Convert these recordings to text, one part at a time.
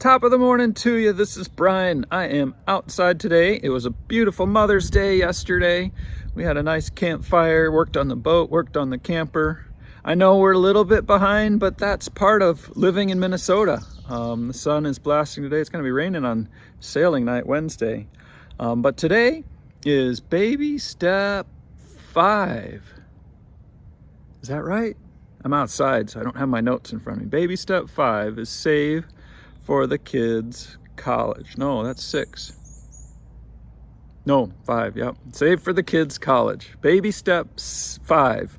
Top of the morning to you. This is Brian. I am outside today. It was a beautiful Mother's Day yesterday. We had a nice campfire, worked on the boat, worked on the camper. I know we're a little bit behind, but that's part of living in Minnesota. The sun is blasting today. It's going to be raining on sailing night Wednesday. But today is baby step 5. Is that right? I'm outside, so I don't have my notes in front of me. Baby step 5 is save for the kids' college. No, that's 6. No, 5, yep. Save for the kids' college. Baby steps 5.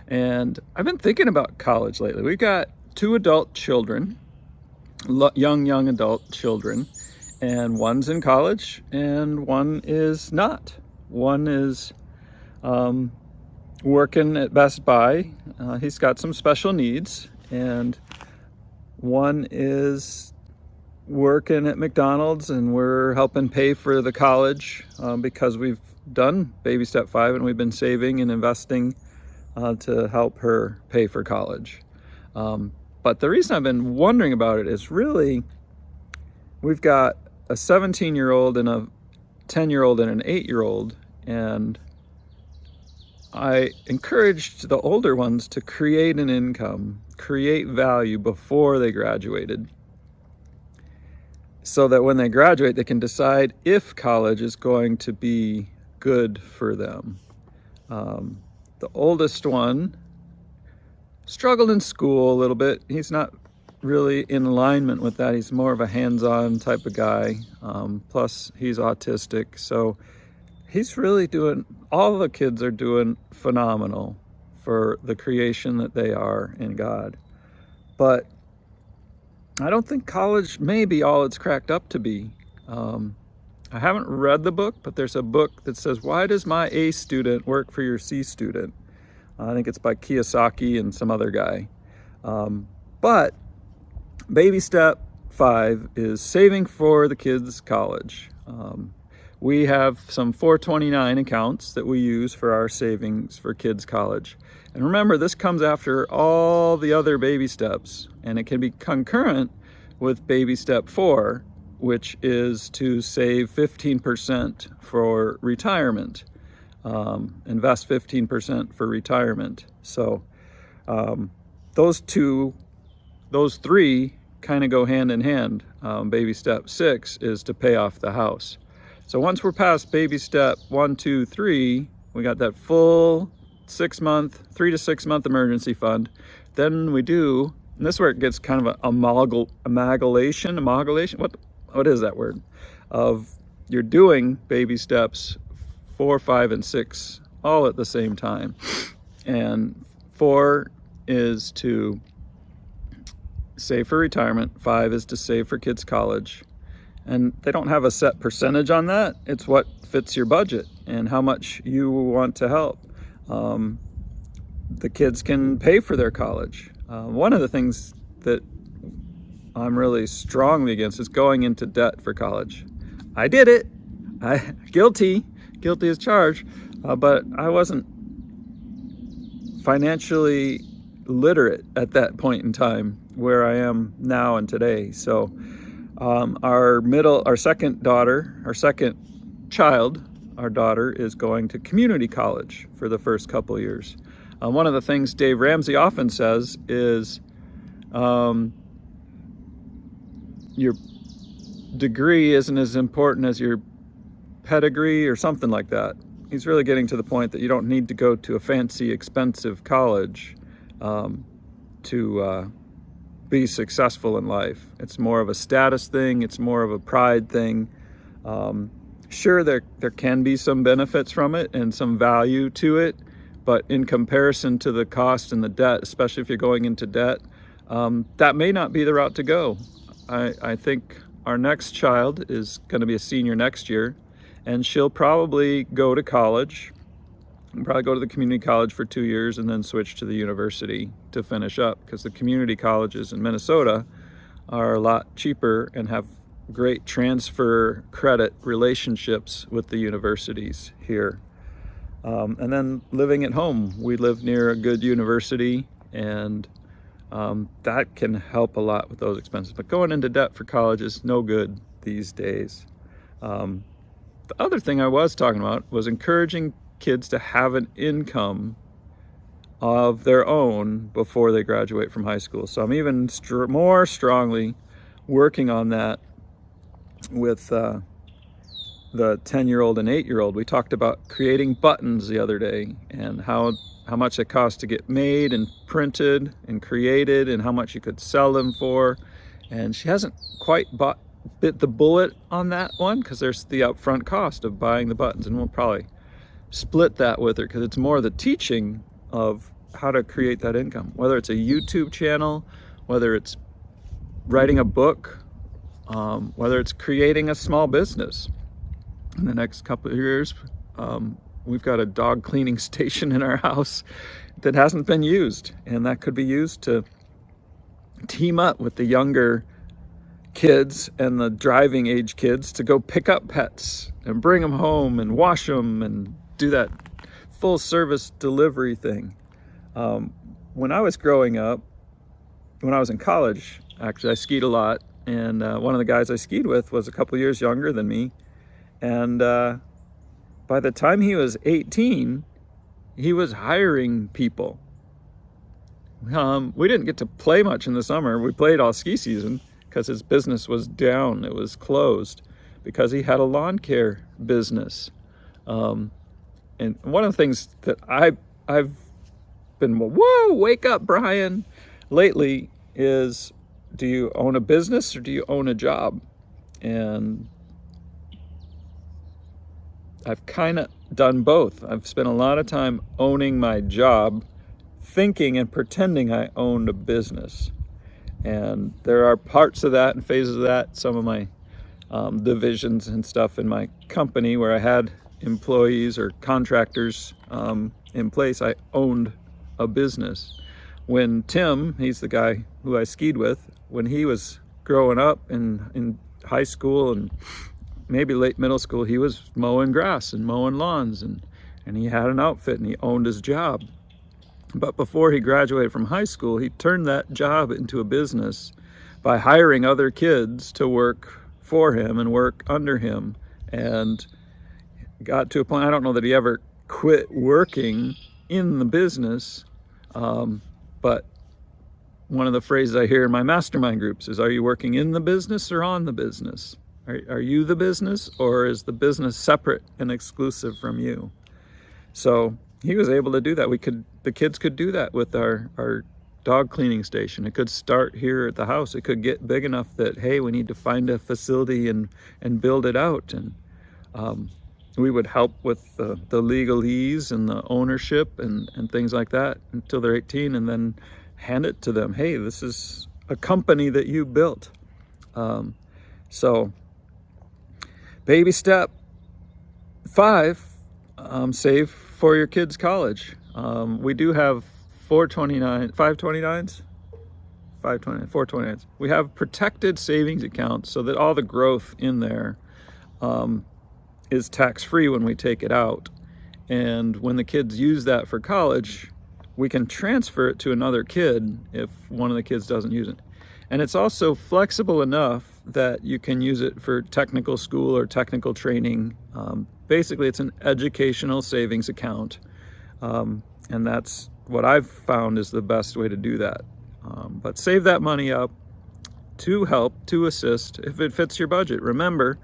And I've been thinking about college lately. We've got 2 adult children, young adult children, and one's in college and one is not. One is working at Best Buy. He's got some special needs, and one is working at McDonald's, and we're helping pay for the college because we've done baby step 5 and we've been saving and investing to help her pay for college. But the reason I've been wondering about it is really we've got a 17-year-old and a 10-year-old and an 8-year-old, and I encouraged the older ones to create an income, create value before they graduated, so that when they graduate, they can decide if college is going to be good for them. The oldest one struggled in school a little bit. He's not really in alignment with that. He's more of a hands-on type of guy. Plus, he's autistic. So he's really all the kids are doing phenomenal for the creation that they are in God. But I don't think college may be all it's cracked up to be. I haven't read the book, but there's a book that says, "Why does my A student work for your C student?" I think it's by Kiyosaki and some other guy. But baby step 5 is saving for the kids' college. We have some 429 accounts that we use for our savings for kids' college. And remember, this comes after all the other baby steps, and it can be concurrent with baby step 4, which is to save 15% for retirement. Invest 15% for retirement. So those 3 kind of go hand in hand. Baby step 6 is to pay off the house. So once we're past baby step 1, 2, 3, we got that full 3 to 6 month emergency fund. Then we do, and this is where it gets kind of an amalgamation. What is that word? Of you're doing baby steps 4, 5, and 6 all at the same time. And 4 is to save for retirement. 5 is to save for kids' college. And they don't have a set percentage on that. It's what fits your budget and how much you want to help. The kids can pay for their college. One of the things that I'm really strongly against is going into debt for college. I did it. Guilty as charged. But I wasn't financially literate at that point in time where I am now and today. So our second child, our daughter, is going to community college for the first couple of years. One of the things Dave Ramsey often says is your degree isn't as important as your pedigree or something like that. He's really getting to the point that you don't need to go to a fancy, expensive college to be successful in life. It's more of a status thing. It's more of a pride thing. Sure, there can be some benefits from it and some value to it, but in comparison to the cost and the debt, especially if you're going into debt, that may not be the route to go. I think our next child is going to be a senior next year, and she'll probably go to college, probably go to the community college for 2 years and then switch to the university to finish up, because the community colleges in Minnesota are a lot cheaper and have great transfer credit relationships with the universities here. And then living at home, we live near a good university, and That can help a lot with those expenses. But going into debt for college is no good these days. The other thing I was talking about was encouraging kids to have an income of their own before they graduate from high school. So I'm even more strongly working on that with the 10-year-old and 8-year-old. We talked about creating buttons the other day and how much it costs to get made and printed and created and how much you could sell them for. And she hasn't quite bit the bullet on that one because there's the upfront cost of buying the buttons, and we'll probably split that with her because it's more the teaching of how to create that income, whether it's a YouTube channel, whether it's writing a book, whether it's creating a small business. In the next couple of years, we've got a dog cleaning station in our house that hasn't been used, and that could be used to team up with the younger kids and the driving age kids to go pick up pets and bring them home and wash them and do that full service delivery thing. When I was growing up, when I was in college, actually I skied a lot, and one of the guys I skied with was a couple years younger than me, and by the time he was 18, he was hiring people. We didn't get to play much in the summer. We played all ski season because his business was down. It was closed because he had a lawn care business. And one of the things that I've been, whoa, wake up, Brian, lately is, do you own a business or do you own a job? And I've kind of done both. I've spent a lot of time owning my job, thinking and pretending I owned a business. And there are parts of that and phases of that, some of my divisions and stuff in my company where I had employees or contractors in place. I owned a business. When Tim, he's the guy who I skied with, when he was growing up in high school and maybe late middle school, he was mowing grass and mowing lawns, and he had an outfit and he owned his job. But before he graduated from high school, he turned that job into a business by hiring other kids to work for him and work under him, and got to a point, I don't know that he ever quit working in the business, but one of the phrases I hear in my mastermind groups is, are you working in the business or on the business? Are you the business, or is the business separate and exclusive from you? So he was able to do that. The kids could do that with our dog cleaning station. It could start here at the house. It could get big enough that, hey, we need to find a facility and build it out. And we would help with the legalese and the ownership and things like that until they're 18, and then hand it to them. Hey, this is a company that you built. So baby step 5, save for your kids' college. We do have 429s. We have protected savings accounts so that all the growth in there is tax-free when we take it out. And when the kids use that for college, we can transfer it to another kid if one of the kids doesn't use it. And it's also flexible enough that you can use it for technical school or technical training. Basically, it's an educational savings account. And that's what I've found is the best way to do that. But save that money up to help, to assist, if it fits your budget. Remember,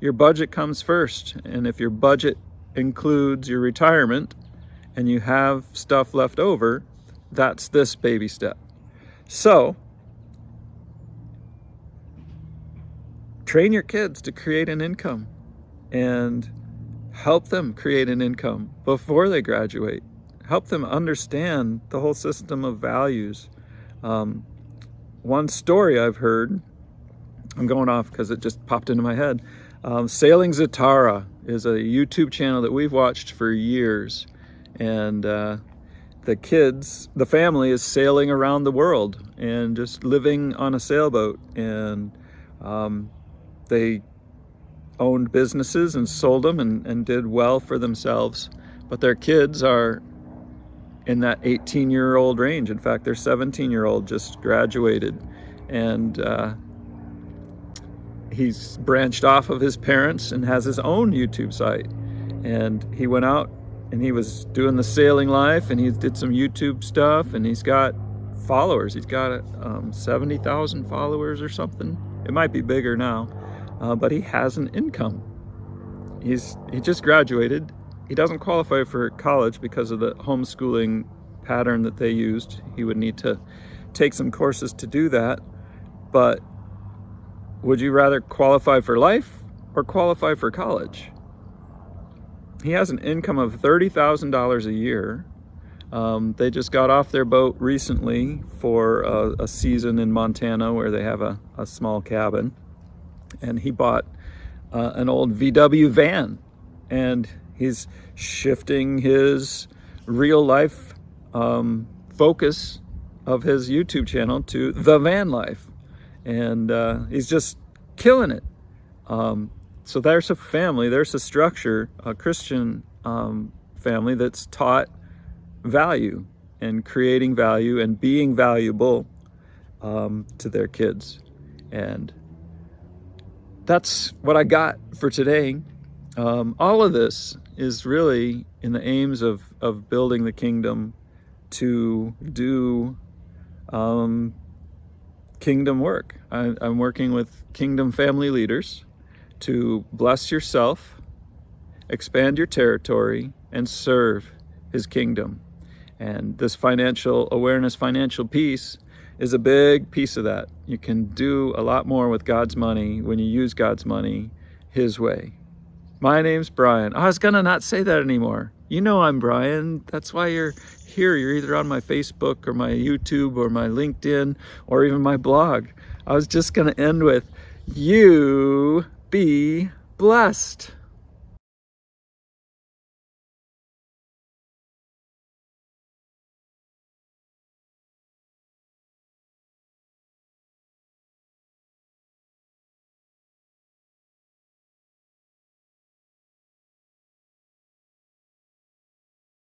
your budget comes first. And if your budget includes your retirement and you have stuff left over, that's this baby step. So, train your kids to create an income and help them create an income before they graduate. Help them understand the whole system of values. One story I've heard, I'm going off because it just popped into my head. Sailing Zatara is a YouTube channel that we've watched for years. And the family is sailing around the world and just living on a sailboat. And they owned businesses and sold them and did well for themselves. But their kids are in that 18-year-old range. In fact, their 17-year-old just graduated, and he's branched off of his parents and has his own YouTube site. And he went out and he was doing the sailing life, and he did some YouTube stuff, and he's got followers. He's got 70,000 followers or something. It might be bigger now, but he has an income. He just graduated. He doesn't qualify for college because of the homeschooling pattern that they used. He would need to take some courses to do that. But would you rather qualify for life or qualify for college? He has an income of $30,000 a year. They just got off their boat recently for a season in Montana where they have a small cabin. And he bought an old VW van, and he's shifting his real life focus of his YouTube channel to the van life. And he's just killing it. So there's a family, there's a structure, a Christian family that's taught value and creating value and being valuable to their kids. And that's what I got for today. All of this is really in the aims of building the kingdom, to do kingdom work. I'm working with kingdom family leaders to bless yourself, expand your territory, and serve his kingdom. And this financial awareness, financial peace is a big piece of that. You can do a lot more with God's money when you use God's money his way. My name's Brian. I was gonna not say that anymore. You know I'm Brian. That's why you're here. You're either on my Facebook or my YouTube or my LinkedIn or even my blog. I was just gonna end with, you be blessed.